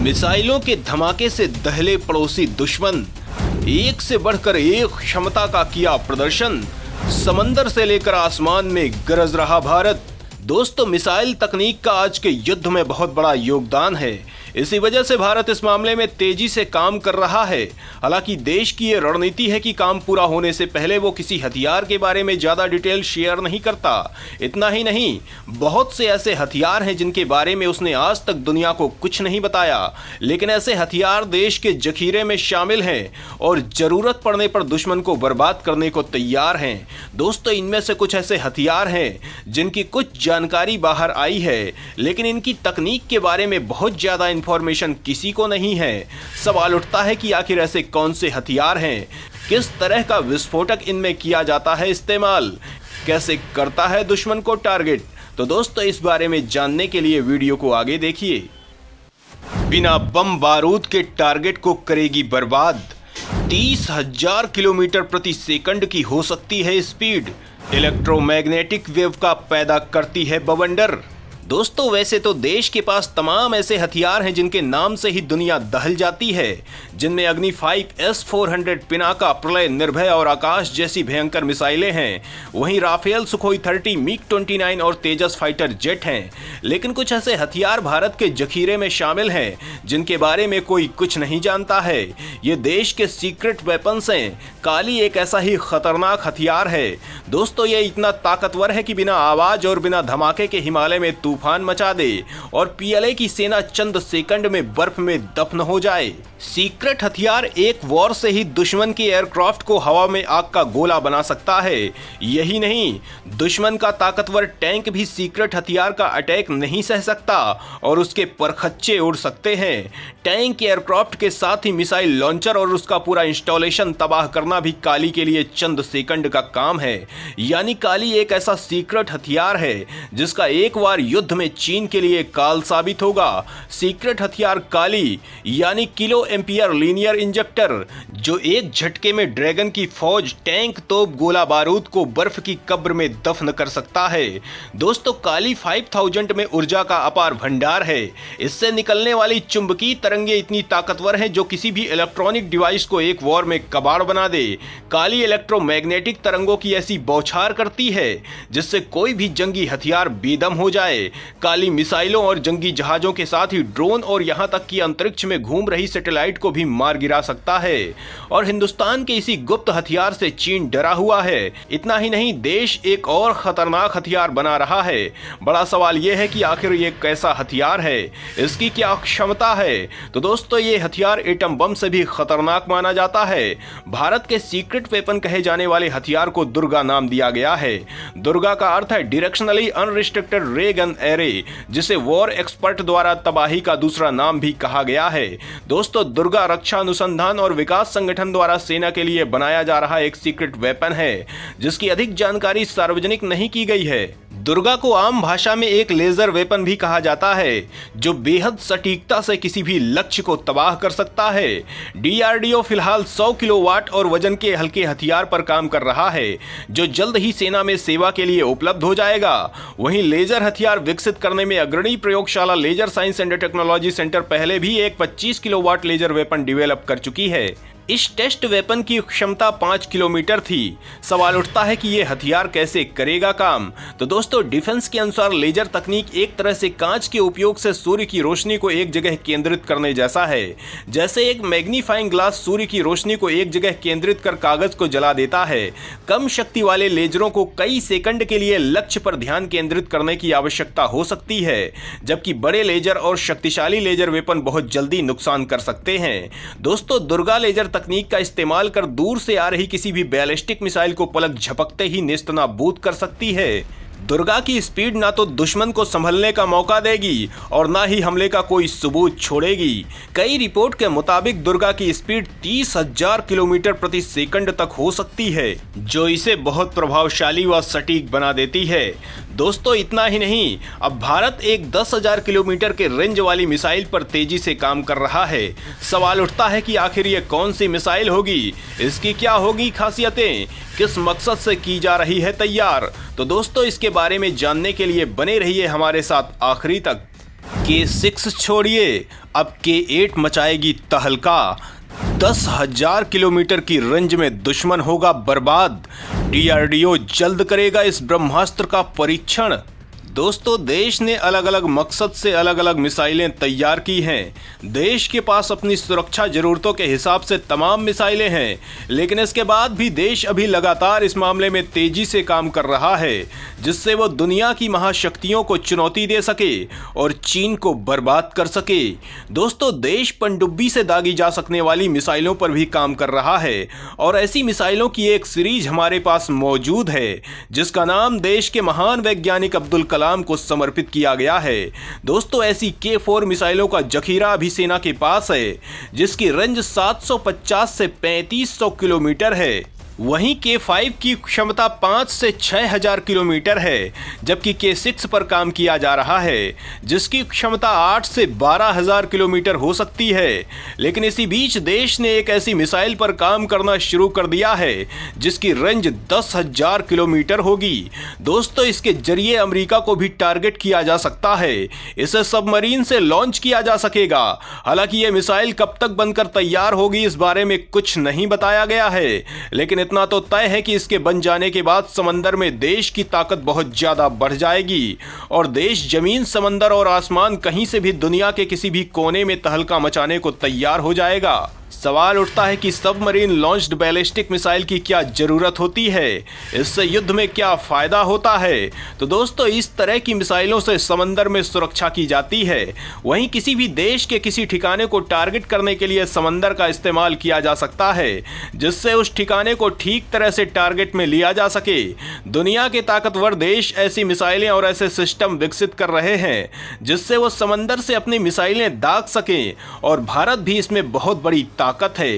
मिसाइलों के धमाके से दहले पड़ोसी दुश्मन, एक से बढ़कर एक क्षमता का किया प्रदर्शन, समंदर से लेकर आसमान में गरज रहा भारत। दोस्तों, मिसाइल तकनीक का आज के युद्ध में बहुत बड़ा योगदान है। इसी वजह से भारत इस मामले में तेजी से काम कर रहा है। हालांकि देश की ये रणनीति है कि काम पूरा होने से पहले वो किसी हथियार के बारे में ज्यादा डिटेल शेयर नहीं करता। इतना ही नहीं, बहुत से ऐसे हथियार हैं जिनके बारे में उसने आज तक दुनिया को कुछ नहीं बताया, लेकिन ऐसे हथियार देश के जखीरे में शामिल हैं और जरूरत पड़ने पर दुश्मन को बर्बाद करने को तैयार हैं। दोस्तों, इनमें से कुछ ऐसे हथियार हैं जिनकी कुछ जानकारी बाहर आई है, लेकिन इनकी तकनीक के बारे में बहुत ज्यादा इंफॉर्मेशन किसी को नहीं है। सवाल उठता है कि आखिर ऐसे कौन से हथियार हैं, किस तरह का विस्फोटक इनमें किया जाता है इस्तेमाल, कैसे करता है दुश्मन को टारगेट। तो दोस्तों, इस बारे में जानने के लिए वीडियो को आगे देखिए। बिना बम बारूद के टारगेट को करेगी बर्बाद। 30,000 किलोमीटर प्रति सेकंड की हो सकती है स्पीड। इलेक्ट्रोमैग्नेटिक वेव का पैदा करती है बवंडर। दोस्तों, वैसे तो देश के पास तमाम ऐसे हथियार हैं जिनके नाम से ही दुनिया दहल जाती है, जिनमें अग्नि 5 S-400, पिनाका, प्रलय, निर्भय और आकाश जैसी भयंकर मिसाइलें हैं। वहीं राफेल, सुखोई 30, MiG-29 और तेजस फाइटर जेट हैं। लेकिन कुछ ऐसे हथियार भारत के जखीरे में शामिल हैं जिनके बारे में कोई कुछ नहीं जानता है। ये देश के सीक्रेट वेपन्स हैं। काली एक ऐसा ही खतरनाक हथियार है। दोस्तों, ये इतना ताकतवर है कि बिना आवाज और बिना धमाके के हिमालय में तूफान मचा दे और PLA की सेना चंद सेकंड में बर्फ में दफन हो जाए। सीक्रेट हथियार एक वॉर से ही दुश्मन के एयरक्राफ्ट को हवा में आग का गोला बना सकता है। यही नहीं, दुश्मन का ताकतवर टैंक भी सीक्रेट हथियार का अटैक नहीं सह सकता और उसके परखच्चे उड़ सकते हैं। टैंक एयरक्राफ्ट के साथ ही मिसाइल लॉन्चर और उसका पूरा इंस्टॉलेशन तबाह करना भी काली के लिए चंद सेकंड का काम है। यानी काली एक ऐसा सीक्रेट हथियार है जिसका एक बार युद्ध में चीन के लिए काल साबित होगा। सीक्रेट हथियार काली यानी किलो एम्पियर लीनियर इंजेक्टर, जो एक झटके में ड्रैगन की फौज, टैंक, तोप, गोला बारूद को बर्फ की कब्र में दफन कर सकता है। दोस्तों, काली 5000 में ऊर्जा का अपार भंडार है। इससे निकलने वाली चुंबकीय तरंगे इतनी ताकतवर हैं जो किसी भी इलेक्ट्रॉनिक डिवाइस को एक वॉर में कबाड़ बना दे। काली इलेक्ट्रोमैग्नेटिक तरंगों की ऐसी बौछार करती है जिससे कोई भी जंगी हथियार बेदम हो जाए। काली मिसाइलों और जंगी जहाजों के साथ ही ड्रोन और यहां तक कि अंतरिक्ष में घूम रही सैटेलाइट को भी मार गिरा सकता है। और हिंदुस्तान के इसी गुप्त हथियार से चीन डरा हुआ है। इतना ही नहीं, देश एक और खतरनाक हथियार बना रहा है। बड़ा सवाल यह है कि आखिर ये कैसा हथियार है, इसकी क्या क्षमता है। तो दोस्तों, ये हथियार एटम बम से भी खतरनाक माना जाता है। भारत के सीक्रेट वेपन कहे जाने वाले हथियार को दुर्गा नाम दिया गया है। दुर्गा का अर्थ है डायरेक्शनली अनरिस्ट्रिक्टेड रे गन एरे, जिसे वॉर एक्सपर्ट द्वारा तबाही का दूसरा नाम भी कहा गया है। दोस्तों, दुर्गा रक्षा अनुसंधान और विकास संगठन द्वारा सेना के लिए बनाया जा रहा एक सीक्रेट वेपन है जिसकी अधिक जानकारी सार्वजनिक नहीं की गई है। दुर्गा को आम भाषा में एक लेजर वेपन भी कहा जाता है जो बेहद सटीकता से किसी भी लक्ष्य को तबाह कर सकता है। DRDO फिलहाल 100 किलोवाट और वजन के हल्के हथियार पर काम कर रहा है जो जल्द ही सेना में सेवा के लिए उपलब्ध हो जाएगा। वहीं लेजर हथियार विकसित करने में अग्रणी प्रयोगशाला laser science and technology centre पहले भी एक 25 किलोवाट लेजर वेपन डेवलप कर चुकी है। इस टेस्ट वेपन की क्षमता 5 किलोमीटर थी। सवाल उठता है कि यह हथियार कैसे करेगा काम। तो दोस्तों, डिफेंस के अनुसार लेजर तकनीक एक तरह से कांच के उपयोग से सूर्य की रोशनी को एक जगह केंद्रित करने जैसा है। जैसे एक मैग्नीफाइंग ग्लास सूर्य की रोशनी को एक जगह केंद्रित कर कागज को जला देता है। कम शक्ति वाले लेजरों को कई सेकंड के लिए लक्ष्य पर ध्यान केंद्रित करने की आवश्यकता हो सकती है, जबकि बड़े लेजर और शक्तिशाली लेजर वेपन बहुत जल्दी नुकसान कर सकते हैं। दोस्तों, दुर्गा लेजर तकनीक का इस्तेमाल कर दूर से आ रही किसी भी बैलिस्टिक मिसाइल को पलक झपकते ही नेस्तनाबूद कर सकती है। दुर्गा की स्पीड ना तो दुश्मन को संभलने का मौका देगी और ना ही हमले का कोई सबूत छोड़ेगी। कई रिपोर्ट के मुताबिक दुर्गा की स्पीड 30,000 किलोमीटर प्रति सेकंड तक हो सकती है, जो इसे बहुत प्रभावशाली व सटीक बना देती है। दोस्तों, इतना ही नहीं, अब भारत एक 10,000 किलोमीटर के रेंज वाली मिसाइल पर तेजी से काम कर रहा है। सवाल उठता है कि आखिर ये कौन सी मिसाइल होगी, इसकी क्या होगी खासियतें, किस मकसद से की जा रही है तैयार। तो दोस्तों, इसके बारे में जानने के लिए बने रहिए हमारे साथ आखिरी तक। K6 छोड़िए, अब K8 मचाएगी तहलका। 10,000 किलोमीटर की रेंज में दुश्मन होगा बर्बाद। DRDO जल्द करेगा इस ब्रह्मास्त्र का परीक्षण। दोस्तों, देश ने अलग अलग मकसद से अलग अलग मिसाइलें तैयार की हैं। देश के पास अपनी सुरक्षा जरूरतों के हिसाब से तमाम मिसाइलें हैं, लेकिन इसके बाद भी देश अभी लगातार इस मामले में तेजी से काम कर रहा है, जिससे वो दुनिया की महाशक्तियों को चुनौती दे सके और चीन को बर्बाद कर सके। दोस्तों, देश पनडुब्बी से दागी जा सकने वाली मिसाइलों पर भी काम कर रहा है और ऐसी मिसाइलों की एक सीरीज हमारे पास मौजूद है, जिसका नाम देश के महान वैज्ञानिक अब्दुल कलाम को समर्पित किया गया है। दोस्तों, ऐसी K4 मिसाइलों का जखीरा अभी सेना के पास है, जिसकी रेंज 750 से 3500 किलोमीटर है। वहीं K5 की क्षमता 5 से 6000 किलोमीटर है, जबकि K6 पर काम किया जा रहा है, जिसकी क्षमता 8 से 12000 किलोमीटर हो सकती है। लेकिन इसी बीच देश ने एक ऐसी मिसाइल पर काम करना शुरू कर दिया है, जिसकी रेंज 10,000 किलोमीटर होगी। दोस्तों, इसके जरिए अमेरिका को भी टारगेट किया जा सकता है। इसे सबमरीन से लॉन्च किया जा सकेगा। हालांकि यह मिसाइल कब तक बनकर तैयार होगी, इस बारे में कुछ नहीं बताया गया है, लेकिन इतना तो तय है कि इसके बन जाने के बाद समंदर में देश की ताकत बहुत ज्यादा बढ़ जाएगी और देश जमीन, समंदर और आसमान कहीं से भी दुनिया के किसी भी कोने में तहलका मचाने को तैयार हो जाएगा। सवाल उठता है कि सबमरीन लॉन्च्ड बैलिस्टिक मिसाइल की क्या जरूरत होती है, इससे युद्ध में क्या फायदा होता है। तो दोस्तों, इस तरह की मिसाइलों से समंदर में सुरक्षा की जाती है। वहीं किसी भी देश के किसी ठिकाने को टारगेट करने के लिए समंदर का इस्तेमाल किया जा सकता है, जिससे उस ठिकाने को ठीक तरह से टारगेट में लिया जा सके। दुनिया के ताकतवर देश ऐसी मिसाइलें और ऐसे सिस्टम विकसित कर रहे हैं, जिससे वो समंदर से अपनी मिसाइलें दाग सकें, और भारत भी इसमें बहुत बड़ी ताकत है।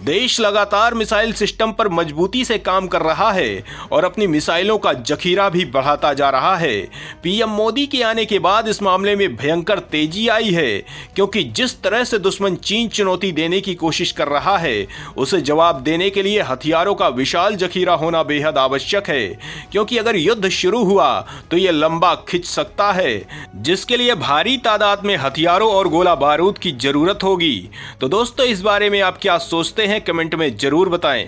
देश लगातार मिसाइल सिस्टम पर मजबूती से काम कर रहा है और अपनी मिसाइलों का जखीरा भी बढ़ाता जा रहा है। पीएम मोदी के आने के बाद इस मामले में भयंकर तेजी आई है, क्योंकि जिस तरह से दुश्मन चीन चुनौती देने की कोशिश कर रहा है, उसे जवाब देने के लिए हथियारों का विशाल जखीरा होना बेहद आवश्यक है। क्योंकि अगर युद्ध शुरू हुआ तो यह लंबा खिंच सकता है, जिसके लिए भारी तादाद में हथियारों और गोला बारूद की जरूरत होगी। तो दोस्तों, इस बारे में आप क्या सोचते हैं, कमेंट में जरूर बताएं।